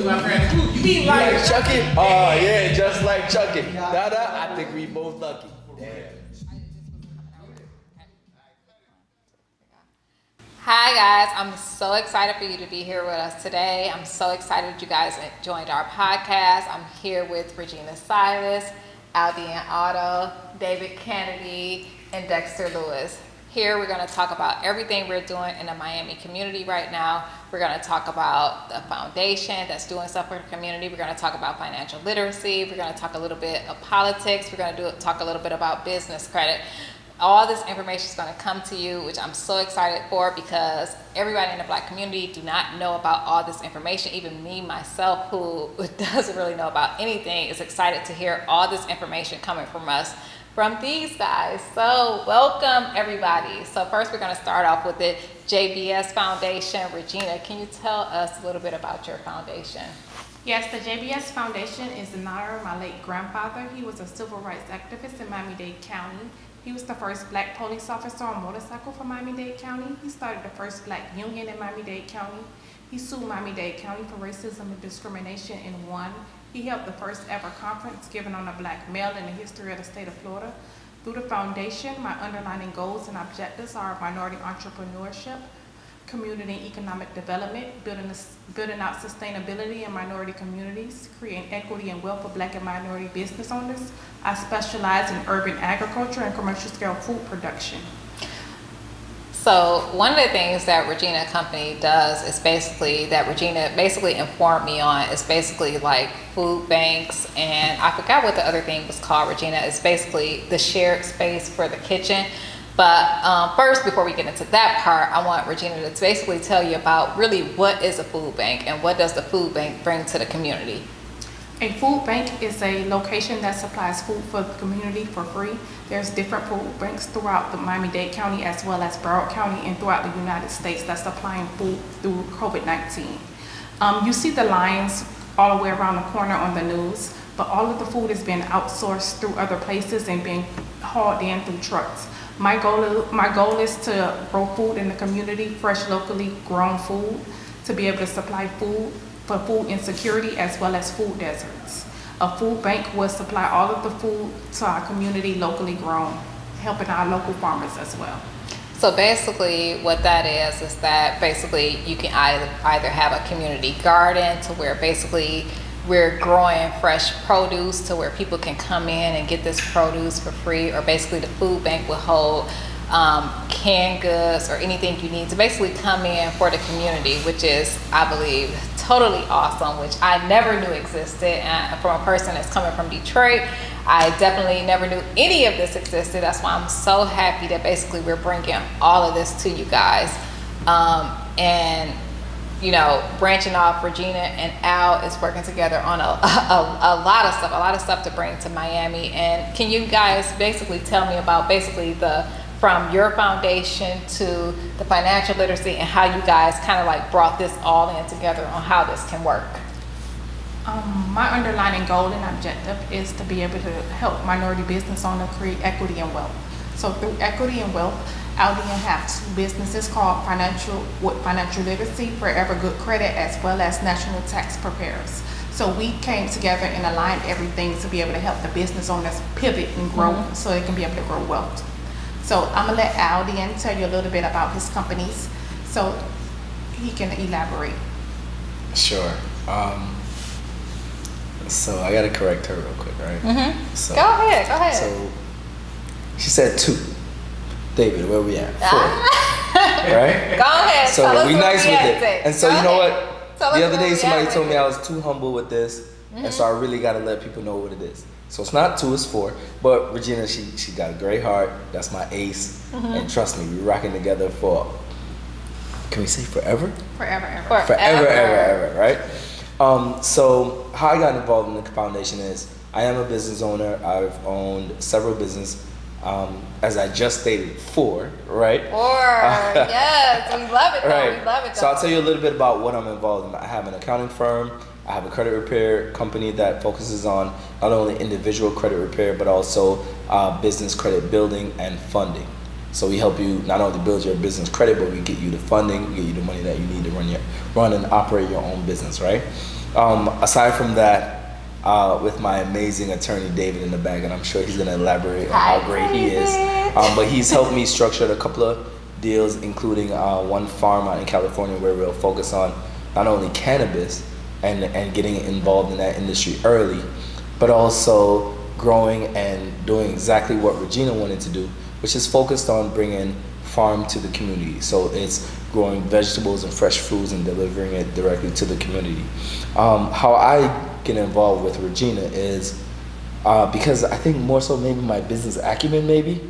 Chucky, my friend. Ooh, you mean like Chucky? Oh yeah, just like Chucky. Dada, I think we both lucky. Damn. Hi guys, I'm so excited for you to be here with us today. I'm so excited you guys joined our podcast. I'm here with Regina Silas, Aldean Otto, David Kennedy, and Dexter Lewis. Here we're going to talk about everything we're doing in the Miami community right now. We're going to talk about the foundation that's doing stuff for the community. We're going to talk about financial literacy. We're going to talk a little bit of politics. We're going to talk a little bit about business credit. All this information is going to come to you, which I'm so excited for, because everybody in the Black community do not know about all this information. Even me, myself, who doesn't really know about anything, is excited to hear all this information coming from us, from these guys. So welcome everybody. So first we're going to start off with the JBS Foundation. Regina, can you tell us a little bit about your foundation? Yes, the JBS Foundation is in honor of my late grandfather. He was a civil rights activist in Miami-Dade County. He was the first Black police officer on motorcycle for Miami-Dade County. He started the first Black union in Miami-Dade County. He sued Miami-Dade County for racism and discrimination and won. He held the first ever conference given on a Black male in the history of the state of Florida. Through the foundation, my underlying goals and objectives are minority entrepreneurship, community and economic development, building out sustainability in minority communities, creating equity and wealth for Black and minority business owners. I specialize in urban agriculture and commercial scale food production. So one of the things that Regina Company does is Regina informed me on is basically like food banks, and I forgot what the other thing was called, Regina. It's basically the shared space for the kitchen. But first, before we get into that part, I want Regina to basically tell you about really what is a food bank and what does the food bank bring to the community. A food bank is a location that supplies food for the community for free. There's different food banks throughout the Miami-Dade County as well as Broward County and throughout the United States that's supplying food through COVID-19. You see the lines all the way around the corner on the news, but all of the food is being outsourced through other places and being hauled in through trucks. My goal is to grow food in the community, fresh, locally grown food, to be able to supply food for food insecurity as well as food deserts. A food bank will supply all of the food to our community locally grown, helping our local farmers as well. So basically what that is that basically you can either have a community garden to where basically we're growing fresh produce to where people can come in and get this produce for free, or basically the food bank will hold canned goods or anything you need to basically come in for the community, which is, I believe, totally awesome, which I never knew existed. And from a person that's coming from Detroit, I definitely never knew any of this existed. That's why I'm so happy that basically we're bringing all of this to you guys. And you know, branching off, Regina and Al is working together on a lot of stuff to bring to Miami. And can you guys basically tell me about basically from your foundation to the financial literacy and how you guys kind of like brought this all in together on how this can work? My underlying goal and objective is to be able to help minority business owners create equity and wealth. So through equity and wealth, Aldean have two businesses called Financial Literacy, Forever Good Credit, as well as National Tax Preparers. So we came together and aligned everything to be able to help the business owners pivot and grow so they can be able to grow wealth. So I'm gonna let Aldean tell you a little bit about his companies so he can elaborate. Sure. So I gotta correct her real quick, right? So, Go ahead. So she said 2. David, where we at? 4. Right? Go ahead. So we nice with it. And so you know what? Tell the us other where day we somebody at told me with I was too humble with this, and so I really gotta let people know what it is. So it's not 2, it's 4. But Regina, she got a great heart. That's my ace. And trust me, we're rocking together for, can we say forever? Forever, ever. Forever, right? So how I got involved in the foundation is I am a business owner. I've owned several businesses. As I just stated, 4, right? 4, yes, we love it though. Right. We love it though. So I'll tell you a little bit about what I'm involved in. I have an accounting firm. I have a credit repair company that focuses on not only individual credit repair, but also business credit building and funding. So we help you not only build your business credit, but we get you the funding, we get you the money that you need to run and operate your own business, right? Aside from that, with my amazing attorney David in the back, and I'm sure he's gonna elaborate on how great he is. But he's helped me structure a couple of deals, including one farm out in California where we'll focus on not only cannabis and getting involved in that industry early, but also growing and doing exactly what Regina wanted to do, which is focused on bringing farm to the community. So it's growing vegetables and fresh foods and delivering it directly to the community. How I get involved with Regina is because I think more so maybe my business acumen maybe.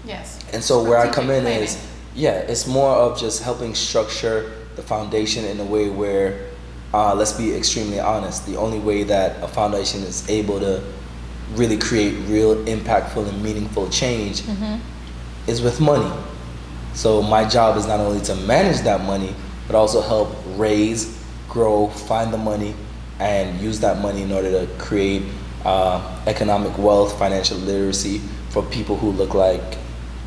Yes. And so where I come in Strategic is, it's more of just helping structure the foundation in a way where, let's be extremely honest, the only way that a foundation is able to really create real impactful and meaningful change is with money. So my job is not only to manage that money, but also help raise, grow, find the money, and use that money in order to create economic wealth, financial literacy for people who look like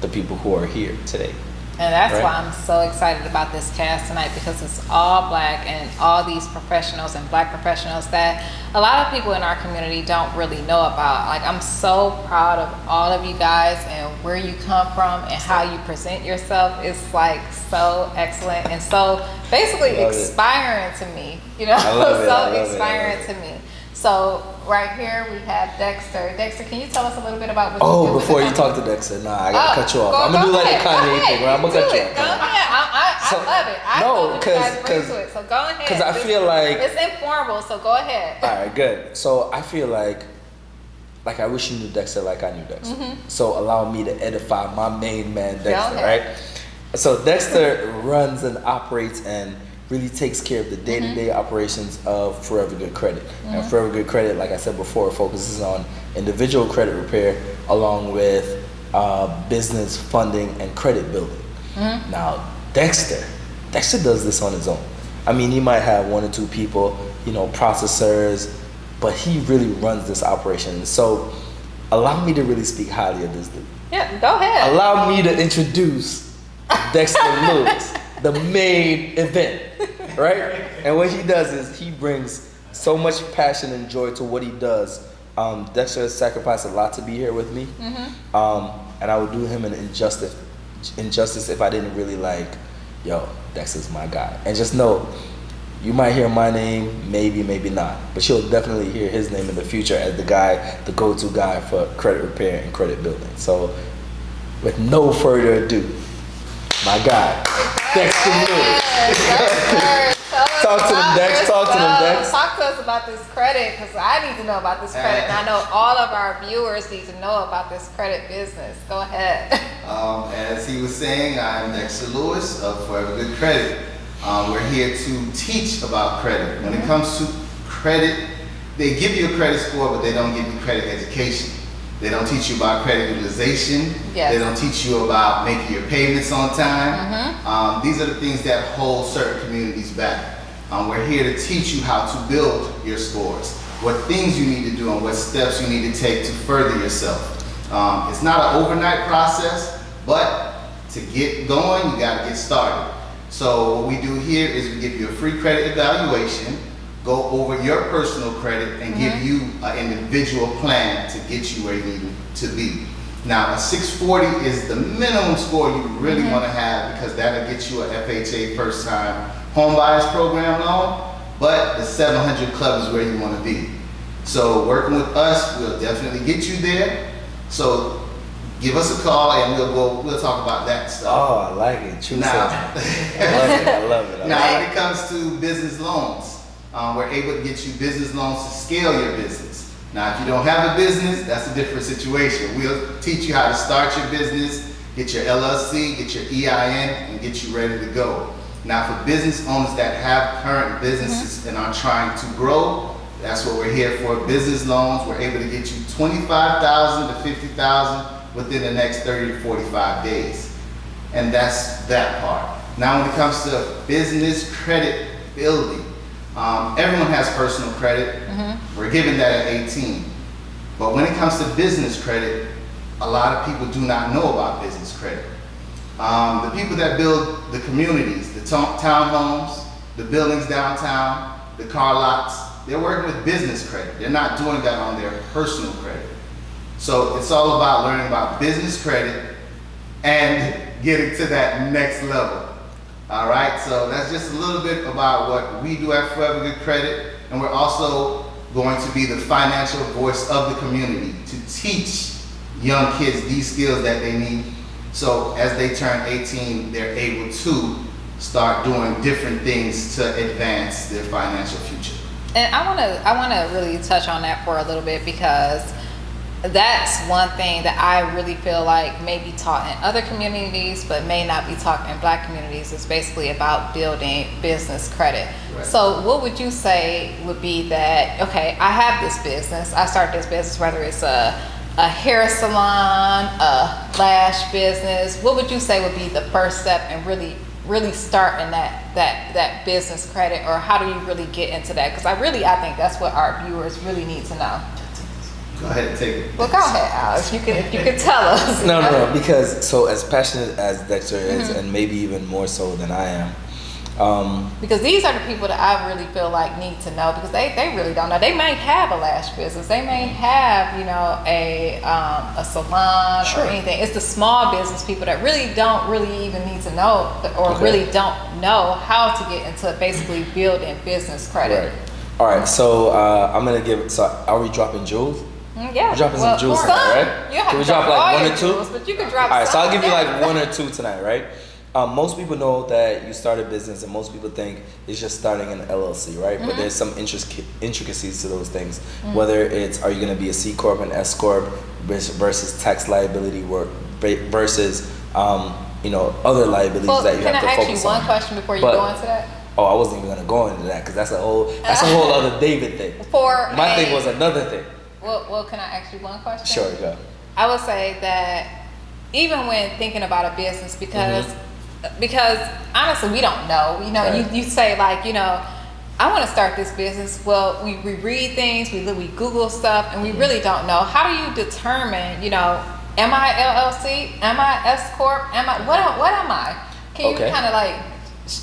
the people who are here today. And that's Right. why I'm so excited about this cast tonight, because it's all black and all these professionals and black professionals that a lot of people in our community don't really know about. Like, I'm so proud of all of you guys and where you come from and how you present yourself. It's like so excellent and so basically Love it. inspiring to me, you know, I love it, I love so it, I love inspiring it. to me. So right here we have Dexter. Dexter, can you tell us a little bit about what you do? Oh, with the before you company? talk to Dexter, I gotta cut you off. I'm Go gonna do like ahead, the go Kanye ahead. thing, right? I'm gonna cut Do you it. off. Go ahead. I So- love it. I no, love that you guys bring 'cause- to it. So go ahead. 'cause I feel like- it's informal. So go ahead. All right, good. So I feel like I wish you knew Dexter like I knew Dexter. So allow me to edify my main man, Dexter, ahead. right? So Dexter runs and operates and really takes care of the day-to-day operations of Forever Good Credit. And Forever Good Credit, like I said before, focuses on individual credit repair along with business funding and credit building. Now, Dexter does this on his own. I mean, he might have one or two people, processors, but he really runs this operation. So allow me to really speak highly of this dude. Yeah, go ahead. Allow me to introduce Dexter Lewis, the main event, right? And what he does is he brings so much passion and joy to what he does. Dexter has sacrificed a lot to be here with me, and I would do him an injustice if I didn't really Dexter's my guy. And just know, you might hear my name, maybe not, but you'll definitely hear his name in the future as the go-to guy for credit repair and credit building. So, with no further ado, my guy, Dexter Lewis. Talk to them, Dex. Talk to them, Dex. Talk to us about this credit, because I need to know about this credit, and I know all of our viewers need to know about this credit business. Go ahead. As he was saying, I'm Dexter Lewis of Forever Good Credit. We're here to teach about credit. When it comes to credit, they give you a credit score, but they don't give you credit education. They don't teach you about credit utilization. Yes. They don't teach you about making your payments on time. These are the things that hold certain communities back. We're here to teach you how to build your scores, what things you need to do and what steps you need to take to further yourself. It's not an overnight process, but to get going, you gotta get started. So what we do here is we give you a free credit evaluation, go over your personal credit, and give you an individual plan to get you where you need to be. Now, a 640 is the minimum score you really want to have, because that'll get you a FHA first-time home buyers program loan, but the 700 club is where you want to be. So working with us, we'll definitely get you there. So give us a call and we'll talk about that stuff. Oh, I like it. True Now- sense. I love it. Now, when it comes to business loans, we're able to get you business loans to scale your business. Now, if you don't have a business, that's a different situation. We'll teach you how to start your business, get your LLC, get your EIN, and get you ready to go. Now, for business owners that have current businesses and are trying to grow, that's what we're here for. Business loans, we're able to get you $25,000 to $50,000 within the next 30 to 45 days. And that's that part. Now, when it comes to business credit building, everyone has personal credit. We're given that at 18. But when it comes to business credit, a lot of people do not know about business credit. The people that build the communities, the townhomes, the buildings downtown, the car lots, they're working with business credit. They're not doing that on their personal credit. So it's all about learning about business credit and getting to that next level. All right, so that's just a little bit about what we do at Forever Good Credit, and we're also going to be the financial voice of the community to teach young kids these skills that they need, so as they turn 18, they're able to start doing different things to advance their financial future. And I wanna really touch on that for a little bit, because that's one thing that I really feel like may be taught in other communities, but may not be taught in Black communities. Is basically about building business credit. Right. So what would you say would be that, okay, I have this business, I start this business, whether it's a hair salon, a lash business, what would you say would be the first step in really starting that business credit, or how do you really get into that? Because I think that's what our viewers really need to know. Go ahead and take it. Well, go ahead, Alex. You can tell us. No, because so as passionate as Dexter is, and maybe even more so than I am, because these are the people that I really feel like need to know, because they really don't know. They may have a lash business, they may have a salon or anything. It's the small business people that don't really even need to know, or really don't know how to get into basically building business credit. Right. All right, so I'm gonna give. So are we dropping jewels? Yeah, We're dropping some jewels tonight, right? You have Can we to drop like all one your or two? jewels, but you can drop. All right, so I'll give you some. like one or two tonight, right? Most people know that you start a business, and most people think it's just starting an LLC, right? But there's some intricacies to those things. Whether it's, are you going to be a C corp, an S corp, versus tax liability work versus other liabilities that you have to focus on. Can I ask you one question before you go into that? Oh, I wasn't even going to go into that, because that's a whole other David thing. My thing was another thing. Well, can I ask you one question? Sure, go. I would say that even when thinking about a business, because honestly, we don't know. Right. You say like, I want to start this business. Well, we read things, we Google stuff, and we really don't know. How do you determine, am I LLC? Am I S corp? What am I? Can you kind of like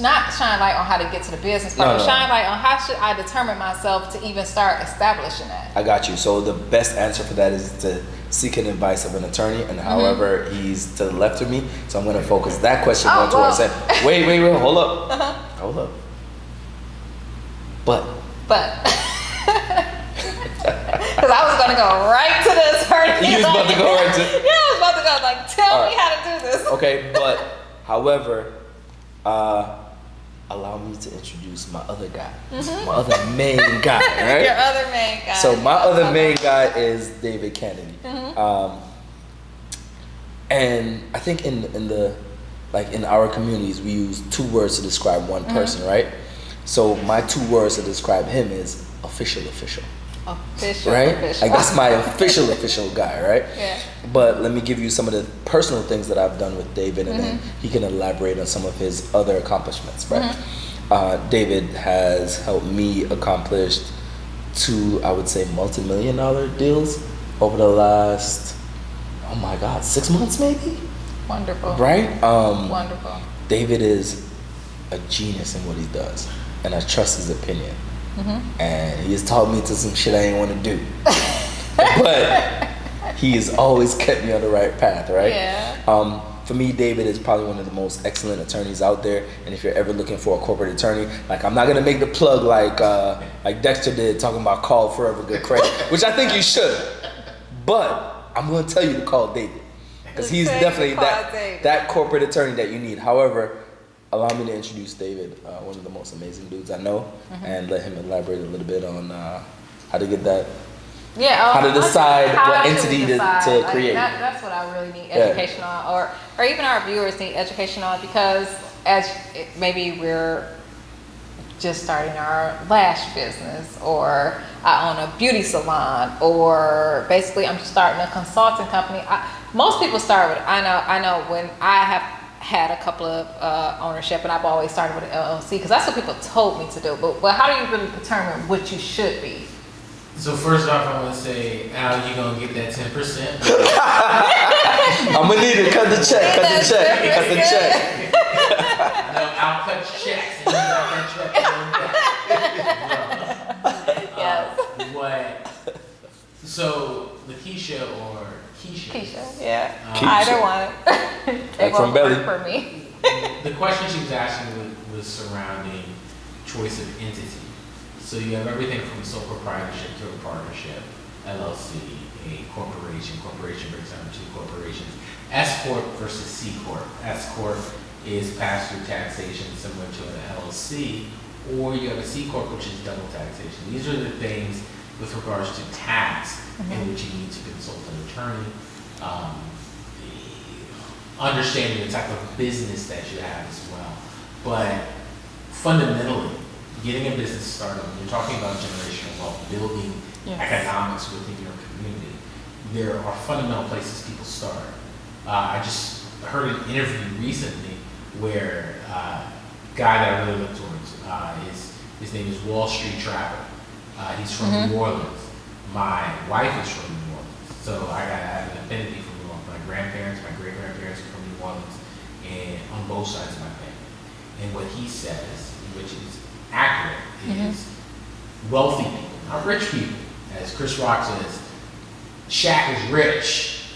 not shine light on how to get to the business part, but shine light on how should I determine myself to even start establishing that? I got you. So the best answer for that is to seek an advice of an attorney, and however he's to the left of me. So I'm going to focus that question more towards saying, wait, hold up. Hold up. But. Because I was going to go right to the attorney. You was about to go right to. Yeah, I was about to go like, tell me how to do this. Okay, but however, allow me to introduce my other guy, my other main guy, right? Your other main guy. So my other main guy is David Kennedy, and I think in our communities we use two words to describe one person, right? So my two words to describe him is official. Right? Like that's my official guy, right? Yeah. But let me give you some of the personal things that I've done with David, and then he can elaborate on some of his other accomplishments, right? David has helped me accomplish two, I would say, multi-million-dollar deals over the last, 6 months maybe? Wonderful. Right? Wonderful. David is a genius in what he does, and I trust his opinion. And he has taught me to some shit I ain't want to do. But he has always kept me on the right path, right? Yeah. For me, David is probably one of the most excellent attorneys out there. And if you're ever looking for a corporate attorney, like I'm not gonna make the plug like Dexter did, talking about call Forever Good Credit, which I think you should. But I'm gonna tell you to call David, because he's definitely that corporate attorney that you need. However, allow me to introduce David, one of the most amazing dudes I know, and let him elaborate a little bit on how to get that. Yeah. How to decide what entity to create. That's what I really need education on, or even our viewers need education on, because maybe we're just starting our lash business, or I own a beauty salon, or basically I'm starting a consulting company. Most people start with, I know when I have had a couple of ownership, and I've always started with an LLC, because that's what people told me to do. But how do you really determine what you should be? So first off, I want to say, Al, you're going to get that 10%. I'm gonna need it. Cut the check. Cut the check. Cut the check. No, I'll cut checks and you got that check. Yes. What? So, Lakeisha or Keisha? Keisha, yeah. Keisha. Either one. They Like from both Belly. work for me. The question she was asking was surrounding choice of entity. So you have everything from sole proprietorship to a partnership, LLC, a corporation. Corporation breaks down into two corporations. S Corp versus C Corp. S Corp is pass-through taxation similar to an LLC, or you have a C Corp, which is double taxation. These are the things with regards to tax in which you need to consult an attorney. Understanding the type of business that you have as well. But fundamentally, getting a business started, when you're talking about generational wealth, building economics within your community, there are fundamental places people start. I just heard an interview recently where a guy that I really look towards, his name is Wall Street Trapper. He's from New Orleans. My wife is from New Orleans. So I have an affinity for New Orleans. My grandparents, my great-grandparents are from New Orleans, and on both sides of my family. And what he says, which is accurate, is wealthy people, not rich people. As Chris Rock says, Shaq is rich,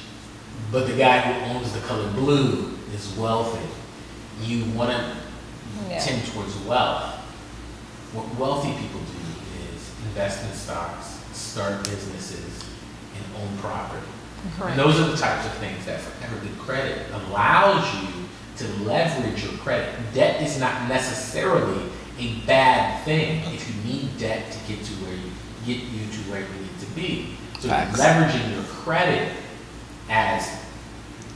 but the guy who owns the color blue is wealthy. You want to tend towards wealth. What wealthy people do is invest in stocks, start businesses, and own property. Correct. And those are the types of things that Forever Good Credit allows you to leverage your credit. Debt is not necessarily a bad thing if you need debt to get to where you need to be. So leveraging your credit as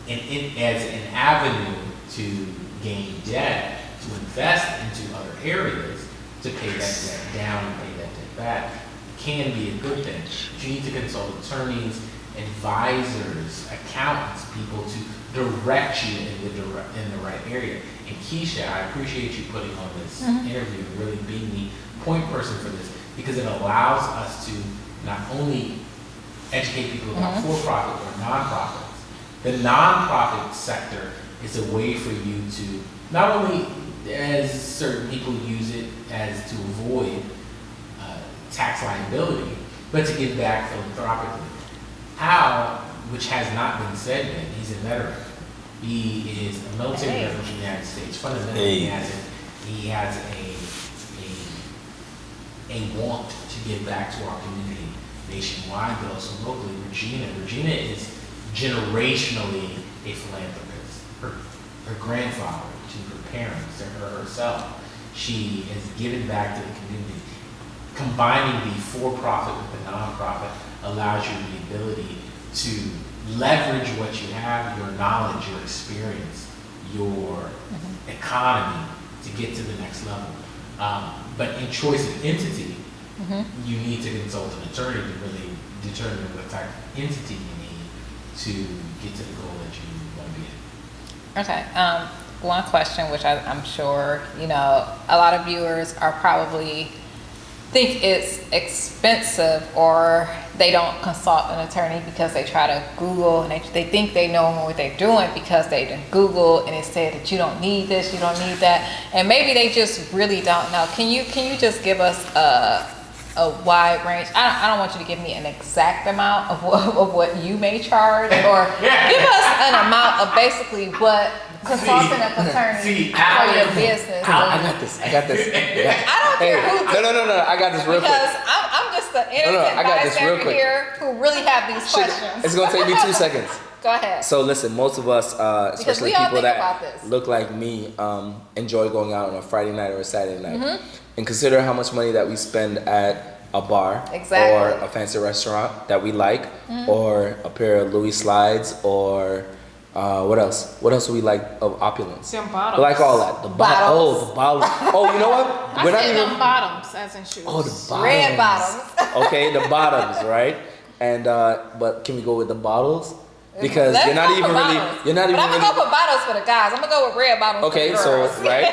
an avenue to gain debt, to invest into other areas, to pay that debt down and pay that debt back, can be a good thing. But you need to consult attorneys, advisors, accountants, people to direct you in the right area. And Keisha, I appreciate you putting on this interview and really being the point person for this, because it allows us to not only educate people about for-profit or nonprofits. The nonprofit sector is a way for you to, not only as certain people use it as to avoid tax liability, but to give back philanthropically. Hal, which has not been said yet, he's a veteran. He is a military veteran from the United States. Fundamentally, he has a want to give back to our community nationwide, but also locally. Regina is generationally a philanthropist. Her grandfather, to her parents, to her herself, she has given back to the community. Combining the for-profit with the non-profit allows you the ability to leverage what you have, your knowledge, your experience, your economy to get to the next level. But in choice of entity, you need to consult an attorney to really determine what type of entity you need to get to the goal that you want to be in. Okay. One question, which I'm sure, a lot of viewers are probably think it's expensive, or they don't consult an attorney because they try to Google and they think they know what they're doing because they didn't Google and it said that you don't need this, you don't need that, and maybe they just really don't know. Can you just give us a wide range? I don't want you to give me an exact amount of what you may charge, or give us an amount of basically what consulting an attorney for your business. I got this. I don't care who. No. I got this real quick. Because I'm just the innocent I got this real bystander quick. here who really have these questions. It's gonna take me 2 seconds. Go ahead. So listen, most of us, especially we all people think about that this. look like me, enjoy going out on a Friday night or a Saturday night. And consider how much money that we spend at a bar or a fancy restaurant that we like, or a pair of Louis slides, or what else? What else do we like of opulence? Them bottoms. We like all that. The Bottles. the bottles. Oh, you know what? I said them bottoms, as in shoes. Oh, the bottoms. Red bottoms. Okay, the bottoms, right? And but can we go with the bottles? Because Let's you're not go even for really, bottles. you're not But even I'm really. gonna go for bottles for the guys. I'm gonna go with red bottles Okay, for the so girls. right,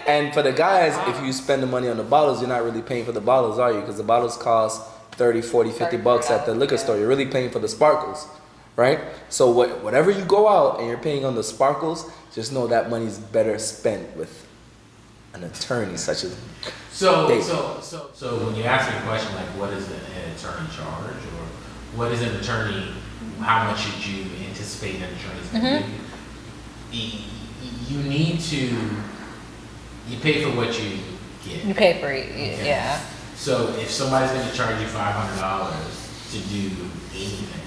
and for the guys, if you spend the money on the bottles, you're not really paying for the bottles, are you? Because the bottles cost 30, 40, 50 bucks at the liquor store. You're really paying for the sparkles, right? So whatever you go out and you're paying on the sparkles, just know that money's better spent with an attorney such as So Dave. so when you ask me a question like what is an attorney charge or what is an attorney, how much should you anticipate an attorney's going to give you? You need to, you pay for what you get. You pay for it, Okay. yeah. So if somebody's going to charge you $500 to do anything,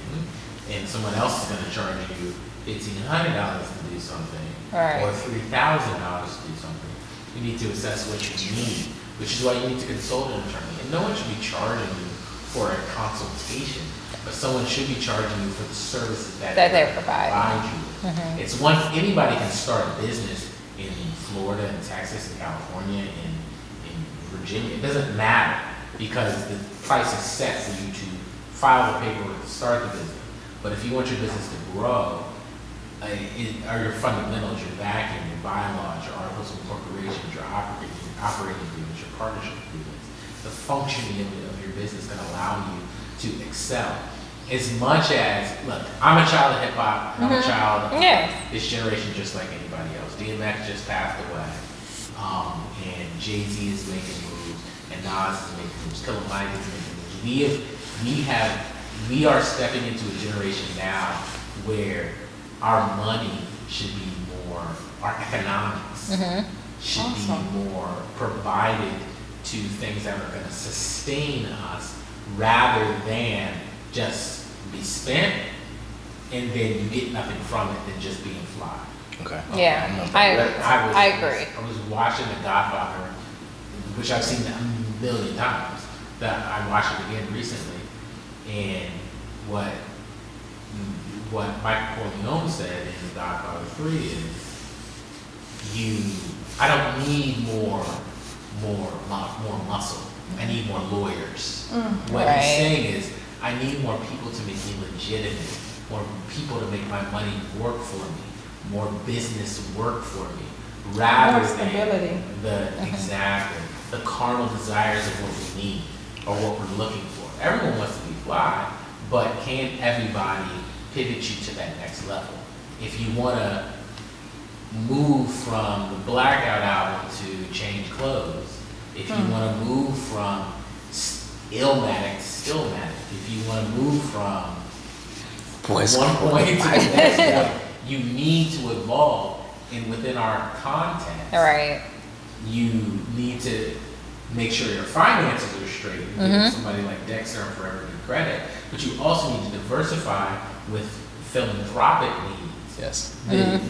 and someone else is going to charge you $1,500 to do something, Right. or $3,000 to do something, you need to assess what you need, which is why you need to consult an attorney. And no one should be charging you for a consultation, but someone should be charging you for the services that They provide. you. It's one, anybody can start a business in Florida and Texas and California and in Virginia. It doesn't matter because the price is set for you to file the paperwork to start the business. But if you want your business to grow, are your fundamentals, your backing, your bylaws, your articles of incorporation, your operating agreements, your partnership agreements, the functioning of your business can allow you to excel. As much as, look, I'm a child of hip hop, I'm a child of Yes. this generation just like anybody else. DMX just passed away, and Jay-Z is making moves, and Nas is making moves, Killer Mike is making moves. We are stepping into a generation now where our money should be more, our economics should be more provided to things that are going to sustain us rather than just be spent and then you get nothing from it than just being fly. Okay. Yeah, I agree. I was watching The Godfather, which I've seen a million times. That I watched it again recently, and what Michael Corleone said in The Godfather 3 is, I don't need more muscle. I need more lawyers. What Right. he's saying is, I need more people to make me legitimate, more people to make my money work for me, more business work for me, rather More stability. than exactly the carnal desires of what we need or what we're looking for. Everyone wants to be fly, but can everybody pivot you to that next level? If you want to move from the Blackout album to Change Clothes, if you want to move from Illmatic to Stillmatic, if you want to move from Boys one Club. point to the next point, you need to evolve. And within our context, Right. you need to make sure your finances are straight. You give somebody like Dexter and Forever Good credit, but you also need to diversify with philanthropic needs. Yes.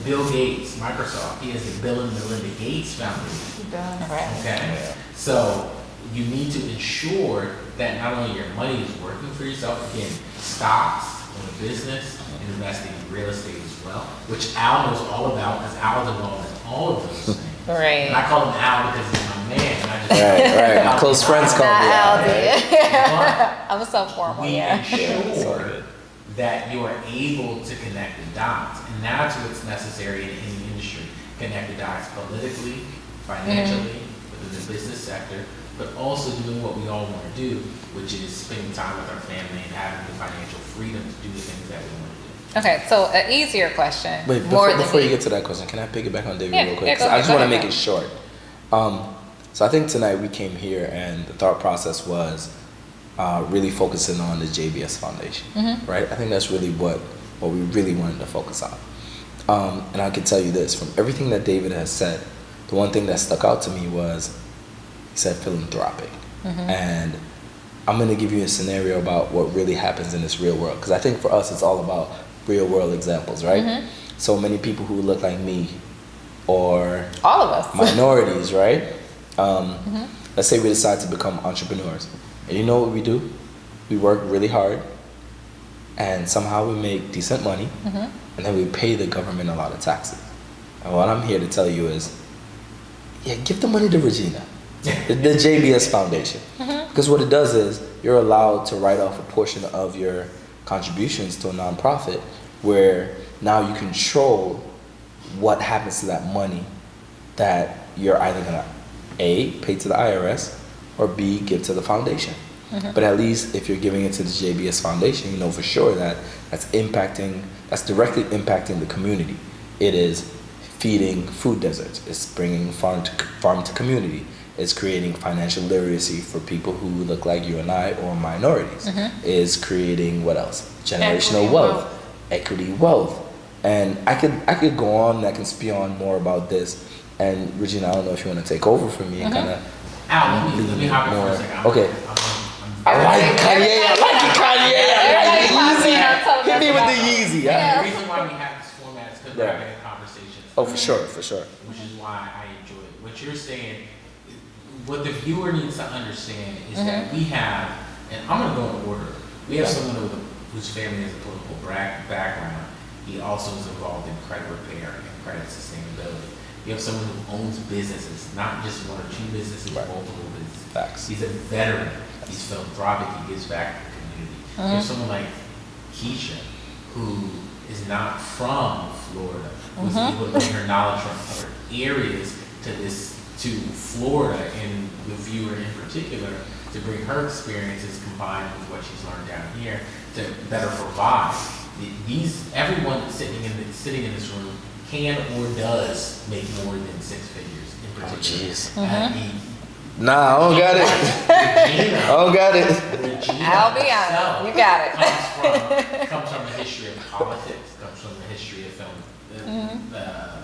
Bill Gates, Microsoft, he has the Bill and Melinda Gates Foundation. He does. Right. Okay, so you need to ensure that not only your money is working for yourself, again, stocks, own a business, and investing in real estate as well, which Al knows all about because Al's involved in all of those things. Right. And I call him Al because he's my man. And I just Right. My close friends call me Not out. Aldi. I'm so But formal, we yeah. ensure that you are able to connect the dots, and that's what's necessary in any industry. Connect the dots politically, financially, within the business sector, but also doing what we all want to do, which is spending time with our family and having the financial freedom to do the things that we want to do. Okay, so an easier question. Wait, before you get to that question, can I piggyback on David Yeah, real quick? yeah, 'Cause go I just ahead, want to go make ahead. it short. So I think tonight we came here and the thought process was really focusing on the JBS Foundation, right? I think that's really what we really wanted to focus on. And I can tell you this, from everything that David has said, the one thing that stuck out to me was he said philanthropic. And I'm going to give you a scenario about what really happens in this real world. Because I think for us, it's all about real world examples, right? So many people who look like me or All of us. minorities, right? Let's say we decide to become entrepreneurs. And you know what we do? We work really hard and somehow we make decent money and then we pay the government a lot of taxes. And what I'm here to tell you is, give the money to Regina, the JBS Foundation. Because what it does is you're allowed to write off a portion of your contributions to a nonprofit where now you control what happens to that money that you're either going to A, pay to the IRS, or B, give to the foundation. But at least if you're giving it to the JBS Foundation, you know for sure that that's directly impacting the community. It is feeding food deserts. It's bringing farm to community. It's creating financial literacy for people who look like you and I or minorities. Is creating what else? Generational wealth, equity wealth. And I could go on, I can speak on more about this. And Regina, I don't know if you want to take over for me and kind of Al, let me hop in for a second. Okay. I like Kanye. I like it, Kanye. I like Yeezy. Hit me with the Yeezy. The reason why we have this format is because we're having a conversation. Oh, for sure. Which is why I enjoy it. What you're saying, what the viewer needs to understand is that we have, and I'm going to go in order. We have someone whose family has a political background. He also is involved in credit repair and credit sustainability. You have someone who owns businesses, not just one or two businesses, multiple businesses. Facts. He's a veteran. He's philanthropic. He gives back to the community. You have someone like Keisha, who is not from Florida, who's able to bring her knowledge from other areas to Florida, and the viewer in particular, to bring her experiences combined with what she's learned down here to better provide. Everyone sitting in this room can or does make more than six figures in particular. Nah, I don't got it. Regina, I don't got it. Regina I'll be honest, you got it. comes from a history of politics, comes from a history of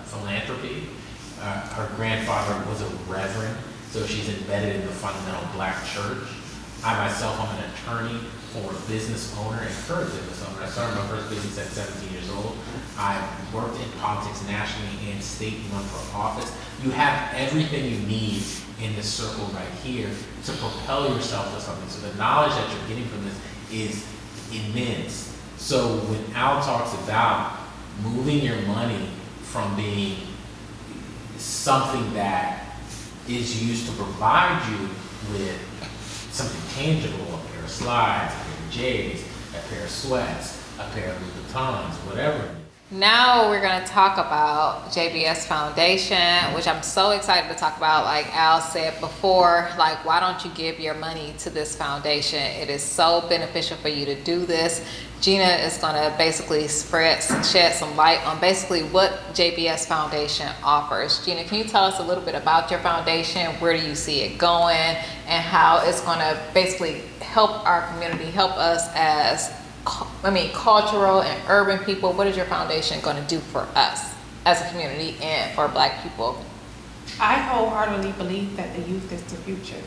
philanthropy. Her grandfather was a reverend, so she's embedded in the fundamental black church. I myself, I'm an attorney, former business owner, and current business owner. I started my first business at 17 years old. I worked in politics nationally and state and run for office. You have everything you need in this circle right here to propel yourself to something. So the knowledge that you're getting from this is immense. So when Al talks about moving your money from being something that is used to provide you with something tangible, a pair of slides, a pair of J's, a pair of sweats, a pair of Louboutins, whatever. Now we're going to talk about JBS Foundation, which I'm so excited to talk about. Like Al said before, like, why don't you give your money to this foundation? It is so beneficial for you to do this. Gina is going to basically shed some light on basically what JBS Foundation offers. Gina, can you tell us a little bit about your foundation? Where do you see it going, and how it's going to basically help our community, help us as cultural and urban people? What is your foundation going to do for us as a community and for Black people? I wholeheartedly believe that the youth is the future.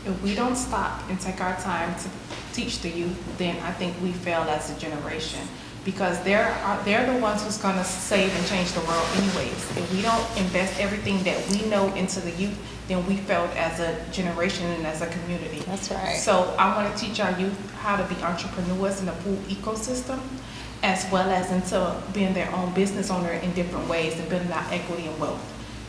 If we don't stop and take our time to teach the youth, then I think we fail as a generation, because they're the ones who's going to save and change the world anyways. If we don't invest everything that we know into the youth, then we failed as a generation and as a community. That's right. So I want to teach our youth how to be entrepreneurs in the food ecosystem, as well as into being their own business owner in different ways and building out equity and wealth.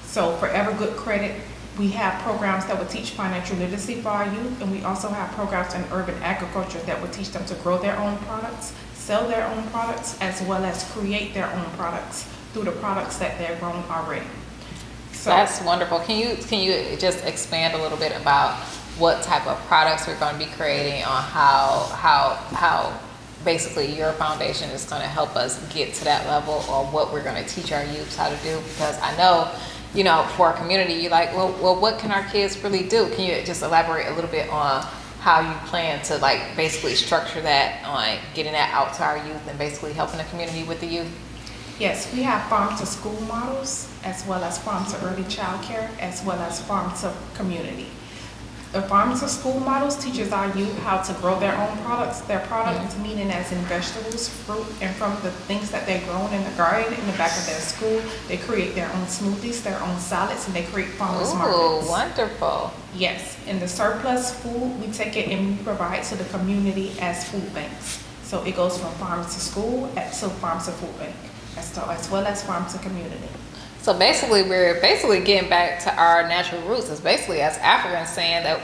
So Forever Good Credit, we have programs that will teach financial literacy for our youth, and we also have programs in urban agriculture that will teach them to grow their own products, sell their own products, as well as create their own products through the products that they've grown already. So that's wonderful. Can you just expand a little bit about what type of products we're going to be creating, on how basically your foundation is going to help us get to that level, or what we're going to teach our youth how to do? Because I know, you know, for our community, you're like, well, what can our kids really do? Can you just elaborate a little bit on how you plan to, like, basically structure that on getting that out to our youth and basically helping the community with the youth? yes, we have farm to school models, as well as farm to early child care, as well as farm to community. The farm to school models teaches our youth how to grow their own products. Their products, meaning as in vegetables, fruit, and from the things that they've grown in the garden in the back of their school. They create their own smoothies, their own salads, and they create farmers markets. Ooh, wonderful. Yes, and the surplus food, we take it and we provide to the community as food banks. So it goes from farm to school to farm to food bank, as well as farm to community. So basically, we're basically getting back to our natural roots. It's basically as Africans saying that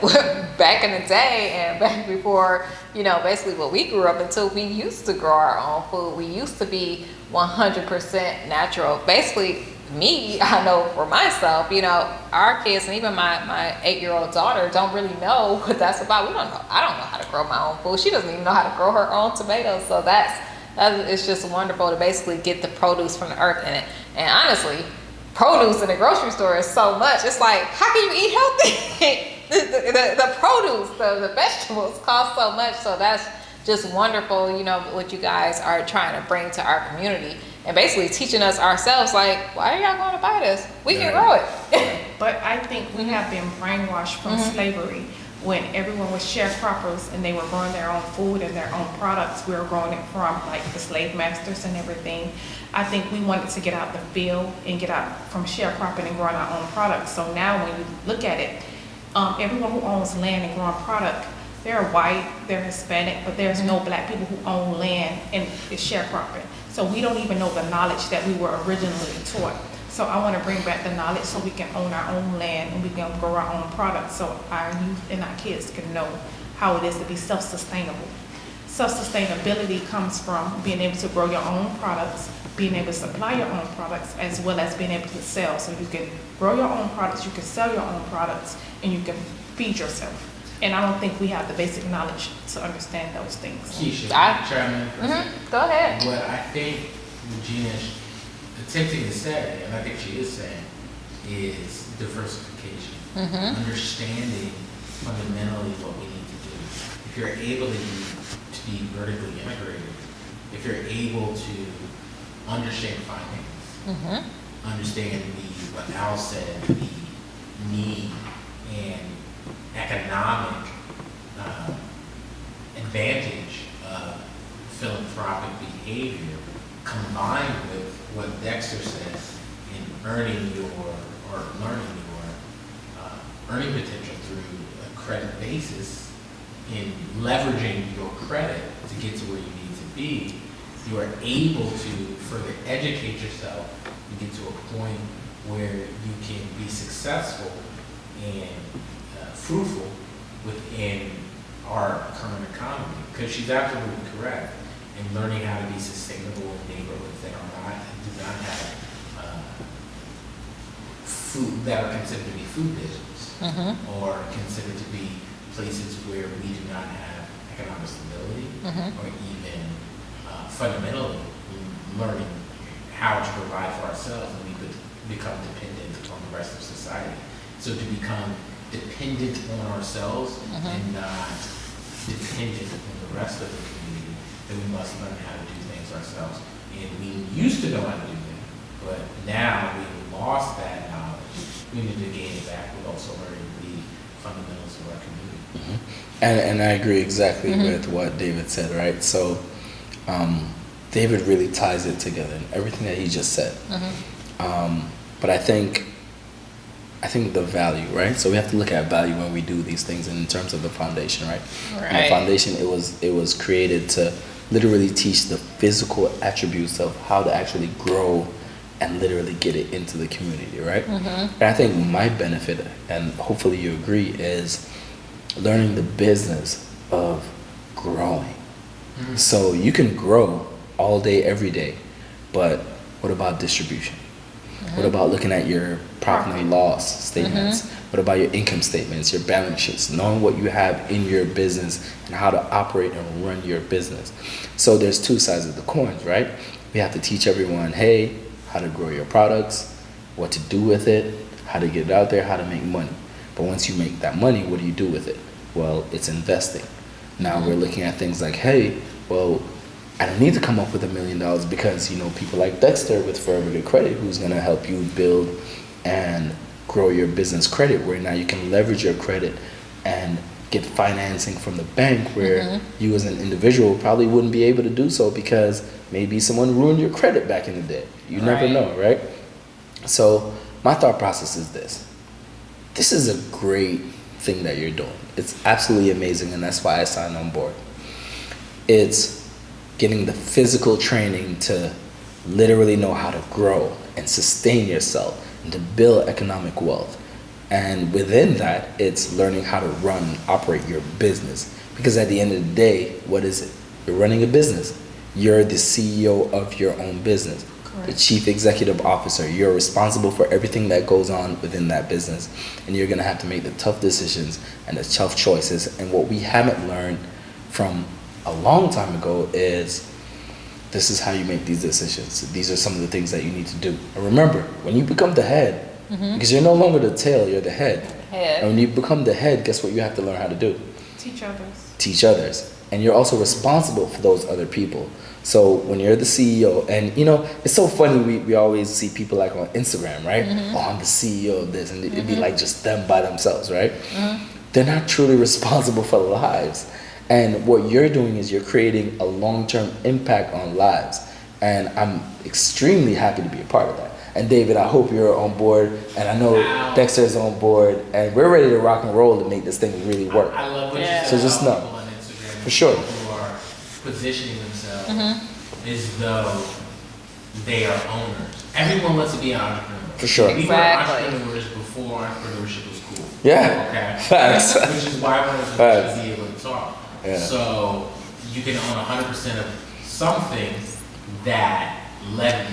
back in the day and back before, you know, basically what we grew up into, we used to grow our own food. We used to be 100% natural. Basically, me, I know for myself, you know, our kids and even my 8-year-old daughter don't really know what that's about. I don't know how to grow my own food. She doesn't even know how to grow her own tomatoes. So it's just wonderful to basically get the produce from the earth. And honestly, produce in the grocery store is so much. It's like, how can you eat healthy? the produce, the vegetables cost so much. So that's just wonderful, you know, what you guys are trying to bring to our community. And basically teaching us ourselves, like, why are y'all going to buy this? We can grow it. But I think we have been brainwashed from slavery when everyone was sharecroppers and they were growing their own food and their own products. We were growing it from like the slave masters and everything. I think we wanted to get out the field and get out from sharecropping and growing our own products. So now when you look at it, everyone who owns land and growing product, they're white, they're Hispanic, but there's no black people who own land and is sharecropping. So we don't even know the knowledge that we were originally taught. So I want to bring back the knowledge so we can own our own land and we can grow our own products so our youth and our kids can know how it is to be self-sustainable. Self-sustainability comes from being able to grow your own products, being able to supply your own products, as well as being able to sell. So you can grow your own products, you can sell your own products, and you can feed yourself. And I don't think we have the basic knowledge to understand those things. Keisha, Chairman. Go ahead. What I think Regina is attempting to say, and I think she is saying, is diversification. Understanding fundamentally what we need to do. If you're able to be vertically integrated, if you're able to understand finance, understand what Al said, the need and economic advantage of philanthropic behavior combined with what Dexter says in learning your earning potential through a credit basis, in leveraging your credit to get to where you need to be, you are able to further educate yourself and get to a point where you can be successful and fruitful within our current economy. Because she's absolutely correct in learning how to be sustainable in neighborhoods that do not have food, that are considered to be food deserts, or considered to be places where we do not have economic stability, or even fundamentally learning how to provide for ourselves, and we could become dependent on the rest of society. So to become dependent on ourselves and not dependent on the rest of the community, then we must learn how to do things ourselves. And we used to know how to do that, but now we've lost that knowledge. We need to gain it back with also learning the fundamentals of our community. And I agree exactly with what David said, right? So David really ties it together in everything that he just said. But I think the value, right? So we have to look at value when we do these things in terms of the foundation, right? And the foundation, it was created to literally teach the physical attributes of how to actually grow and literally get it into the community, right? And I think my benefit, and hopefully you agree, is learning the business of growing. So you can grow all day, every day, but what about distribution? What about looking at your profit and loss statements? What about your income statements, your balance sheets, knowing what you have in your business and how to operate and run your business? So there's two sides of the coin, right? We have to teach everyone, hey, how to grow your products, what to do with it, how to get it out there, how to make money. But once you make that money, what do you do with it? Well, it's investing. Now we're looking at things like, hey, well, I don't need to come up with $1 million because, you know, people like Dexter with Forever Good Credit, who's going to help you build and grow your business credit, where now you can leverage your credit and get financing from the bank, where you as an individual probably wouldn't be able to do so because maybe someone ruined your credit back in the day. You never know, right? So my thought process is this. This is a great thing that you're doing. It's absolutely amazing, and that's why I signed on board. It's getting the physical training to literally know how to grow and sustain yourself and to build economic wealth. And within that, it's learning how to run and operate your business. Because at the end of the day, what is it? You're running a business. You're the CEO of your own business. the chief executive officer. You're responsible for everything that goes on within that business, and you're gonna have to make the tough decisions and the tough choices. And what we haven't learned from a long time ago is this is how you make these decisions. These are some of the things that you need to do. And remember, when you become the head, because you're no longer the tail, you're the head. And when you become the head, guess what you have to learn how to do? Teach others. Teach others. And you're also responsible for those other people. So when you're the CEO, and you know, it's so funny, we always see people like on Instagram, right? Oh, I'm the CEO of this, and it'd be like just them by themselves, right? They're not truly responsible for lives. And what you're doing is you're creating a long-term impact on lives. And I'm extremely happy to be a part of that. And David, I hope you're on board, and I know Dexter's on board, and we're ready to rock and roll to make this thing really work. I love what you Yeah. said So just about know. people on Instagram For sure. who are positioning themselves as though they are owners. Everyone wants to be an entrepreneur. For sure. We Exactly. were entrepreneurs before entrepreneurship was cool. Yeah. Okay. Facts. Which is why one of the Facts. should be able to talk. Yeah. So you can own 100% of something that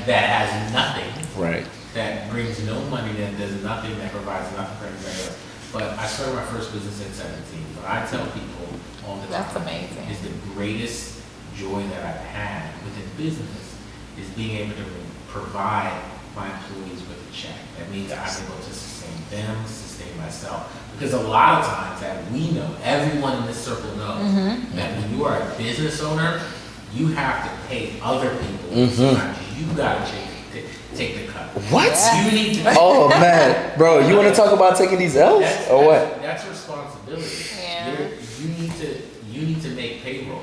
has nothing, Right. that brings no money, that does nothing, that provides nothing for anybody else. But I started my first business at 17. But I tell people all the time, That's amazing. is the greatest joy that I've had within business is being able to provide my employees with a check. That means I'm able to sustain them, sustain myself. Because a lot of times that we know, everyone in this circle knows, that when you are a business owner, you have to pay other people. Sometimes you gotta take the cut. What? You need to. Oh man, bro, you want to talk about taking these L's or what? That's responsibility. Yeah. You need to make payroll.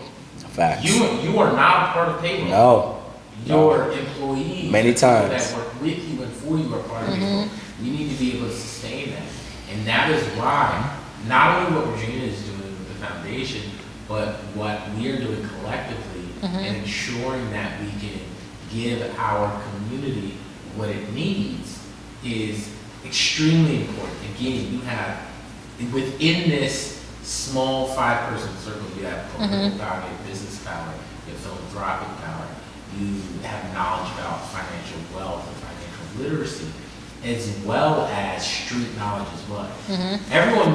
Facts. You are not a part of payroll. No. Your employees, Many the people times. that work with you and for you are part of payroll. You need to be able to sustain that, and that is why not only what Virginia is doing with the foundation, but what we are doing collectively and ensuring that we can give our community what it needs is extremely important. Again, you have within this small 5-person circle, you have political power, you have business power, you have philanthropic power, you have knowledge about financial wealth and financial literacy, as well as street knowledge as well. Everyone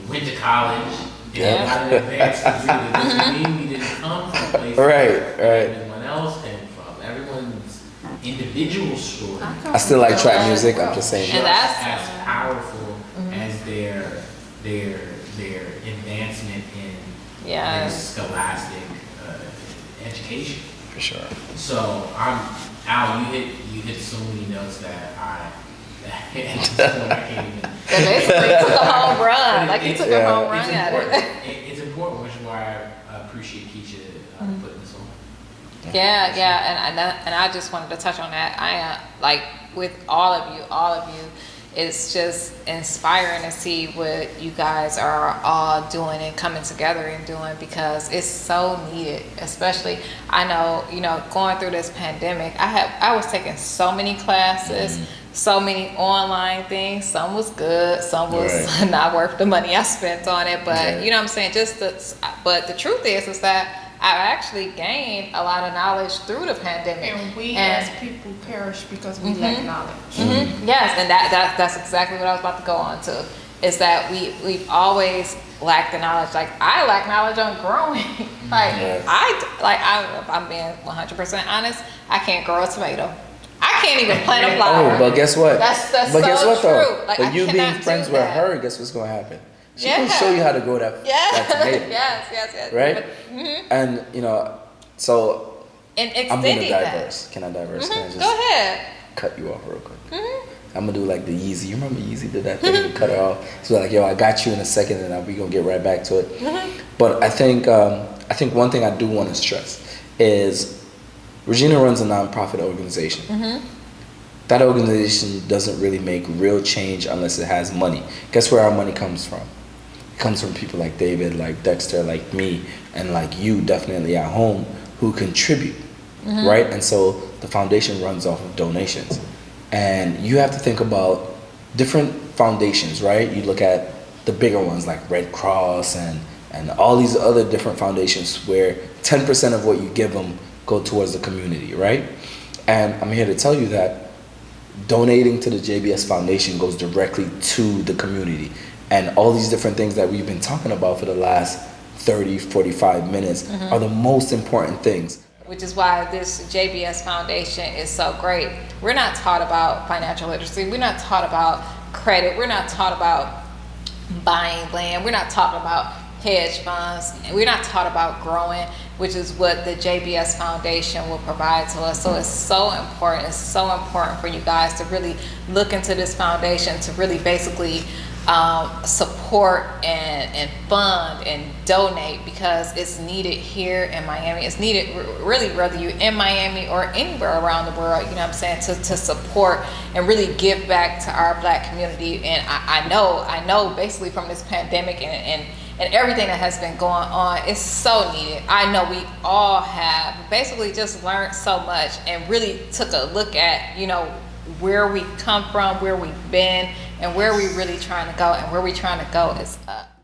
went to college, Yeah. got an advanced degree. That doesn't mean we didn't come from places Right. everyone else came from. Everyone's individual story I still like trap music. I'm just saying. And just that's- as powerful as their advancement in their Yes. scholastic education. For sure. So Al, you hit so many notes that at this point I can't even. So basically, you took a home run. Like you It's- took a home run It's at important. it. It's important, which is why I appreciate Keisha putting this on. Yeah, and I just wanted to touch on that. I like with all of you, it's just inspiring to see what you guys are all doing and coming together and doing, because it's so needed. Especially, I know, going through this pandemic, I was taking so many classes, so many online things. Some was good, some was Right. not worth the money I spent on it. But Right. you know what I'm saying? But the truth is that I actually gained a lot of knowledge through the pandemic. And we as people perish because we lack knowledge. Yes, and that's exactly what I was about to go on to. Is that we've always lacked the knowledge. Like I lack knowledge on growing. Yes. I'm being 100% honest. I can't grow a tomato. I can't even plant a flower. Oh, but guess what? That's but so guess what though? true. Like, but I you being cannot friends do with that. her, guess what's gonna happen? She Yeah. can show you how to grow that tomato. yes. Right? And so And I'm gonna extending that. diverse. Can I diverse? Can I just Go ahead. cut you off real quick? I'm gonna do like the Yeezy. You remember Yeezy did that thing and cut her off? So like, yo, I got you in a second, and we gonna get right back to it. But I think one thing I do want to stress is Regina runs a nonprofit organization. That organization doesn't really make real change unless it has money. Guess where our money comes from? It comes from people like David, like Dexter, like me, and like you definitely at home who contribute, right? And so the foundation runs off of donations. And you have to think about different foundations, right? You look at the bigger ones like Red Cross and all these other different foundations where 10% of what you give them go towards the community, right? And I'm here to tell you that donating to the JBS Foundation goes directly to the community. And all these different things that we've been talking about for the last 30, 45 minutes are the most important things. Which is why this JBS Foundation is so great. We're not taught about financial literacy. We're not taught about credit. We're not taught about buying land. We're not talking about hedge funds. We're not taught about growing, which is what the JBS Foundation will provide to us. So it's so important. It's so important for you guys to really look into this foundation, to really basically support and fund and donate, because it's needed here in Miami. It's needed really whether you're in Miami or anywhere around the world, you know what I'm saying, to support and really give back to our Black community. And I know basically from this pandemic and everything that has been going on, it's so needed. I know we all have basically just learned so much and really took a look at, you know, where we come from, where we've been, and where we really trying to go, and where we trying to go is up.